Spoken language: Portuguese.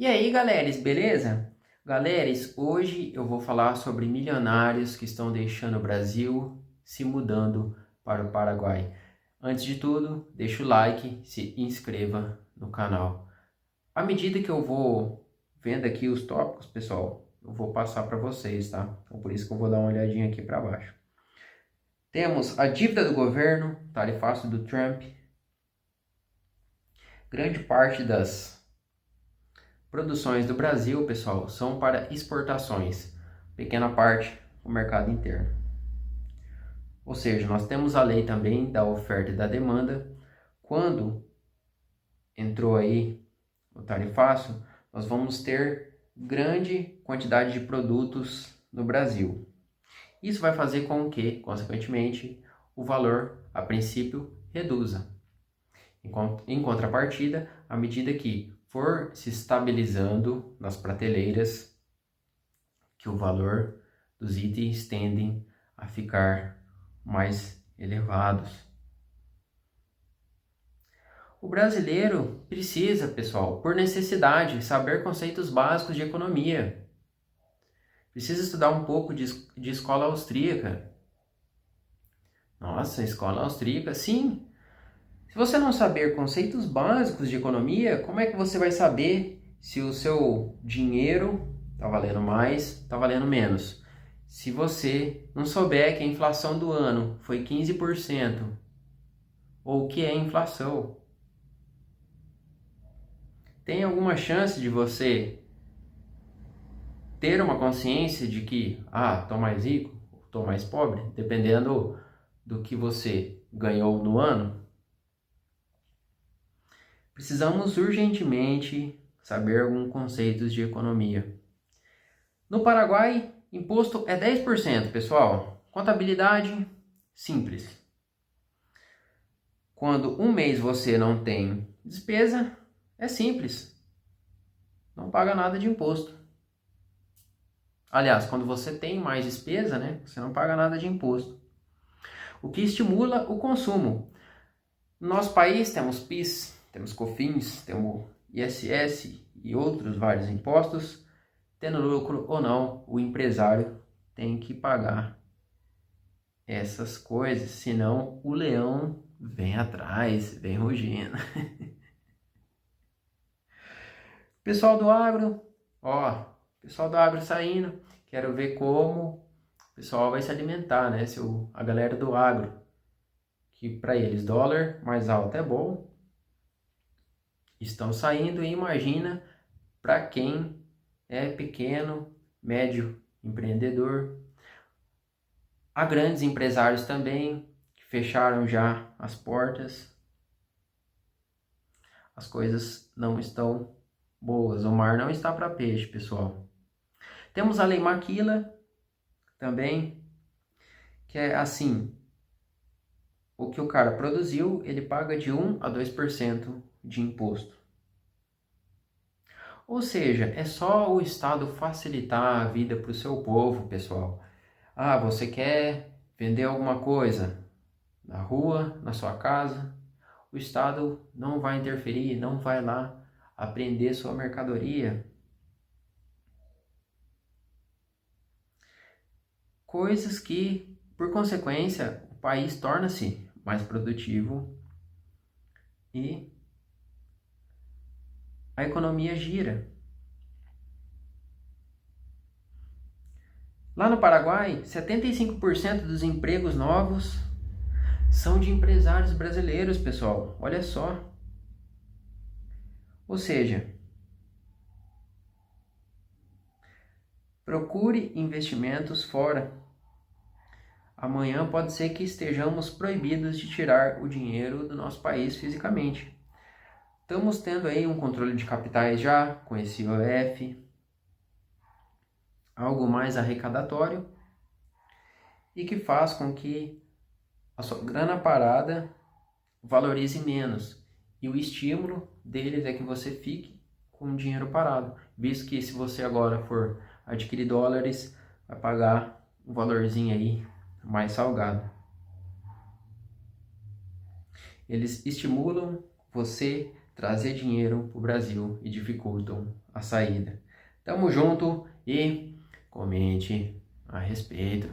E aí, galeras, beleza? Galeras, hoje eu vou falar sobre milionários que estão deixando o Brasil se mudando para o Paraguai. Antes de tudo, deixa o like, se inscreva no canal. À medida que eu vou vendo aqui os tópicos, pessoal, eu vou passar para vocês, tá? Então por isso que eu vou dar uma olhadinha aqui para baixo. Temos a dívida do governo, tarifaço do Trump. Grande parte das produções do Brasil, pessoal, são para exportações, pequena parte o mercado interno. Ou seja, nós temos a lei também da oferta e da demanda. Quando entrou aí o tarifaço, nós vamos ter grande quantidade de produtos no Brasil. Isso vai fazer com que, consequentemente, o valor, a princípio, reduza. Em contrapartida, à medida que for se estabilizando nas prateleiras, que o valor dos itens tendem a ficar mais elevados. O brasileiro precisa, pessoal, por necessidade, saber conceitos básicos de economia. Precisa estudar um pouco de escola austríaca. Nossa, escola austríaca, sim. Se você não saber conceitos básicos de economia, como é que você vai saber se o seu dinheiro está valendo mais, está valendo menos? Se você não souber que a inflação do ano foi 15%, ou o que é inflação, tem alguma chance de você ter uma consciência de que, estou mais rico, estou mais pobre, dependendo do que você ganhou no ano? Precisamos urgentemente saber alguns conceitos de economia. No Paraguai, imposto é 10%, pessoal. Contabilidade simples. Quando um mês você não tem despesa, é simples. Não paga nada de imposto. Aliás, quando você tem mais despesa, né, você não paga nada de imposto. O que estimula o consumo. No nosso país temos PIS, temos COFINS, temos ISS e outros vários impostos. Tendo lucro ou não, o empresário tem que pagar essas coisas, senão o leão vem atrás, vem rugindo. Pessoal do agro, pessoal do agro saindo, quero ver como o pessoal vai se alimentar, né? A galera do agro, que para eles dólar mais alto é bom, estão saindo, e imagina para quem é pequeno, médio empreendedor. Há grandes empresários também que fecharam já as portas. As coisas não estão boas. O mar não está para peixe, pessoal. Temos a Lei Maquila também, que é assim: o que o cara produziu, ele paga de 1 a 2% de imposto. Ou seja, é só o Estado facilitar a vida para o seu povo, pessoal. Você quer vender alguma coisa na rua, na sua casa? O Estado não vai interferir, não vai lá apreender sua mercadoria. Coisas que, por consequência, o país torna-se mais produtivo e a economia gira. Lá no Paraguai, 75% dos empregos novos são de empresários brasileiros, pessoal. Olha só. Ou seja, procure investimentos fora. Amanhã pode ser que estejamos proibidos de tirar o dinheiro do nosso país fisicamente. Estamos tendo aí um controle de capitais já, com esse IOF, algo mais arrecadatório e que faz com que a sua grana parada valorize menos. E o estímulo deles é que você fique com o dinheiro parado, visto que se você agora for adquirir dólares, vai pagar um valorzinho aí mais salgado. Eles estimulam você trazer dinheiro para o Brasil e dificultam a saída. Tamo junto e comente a respeito.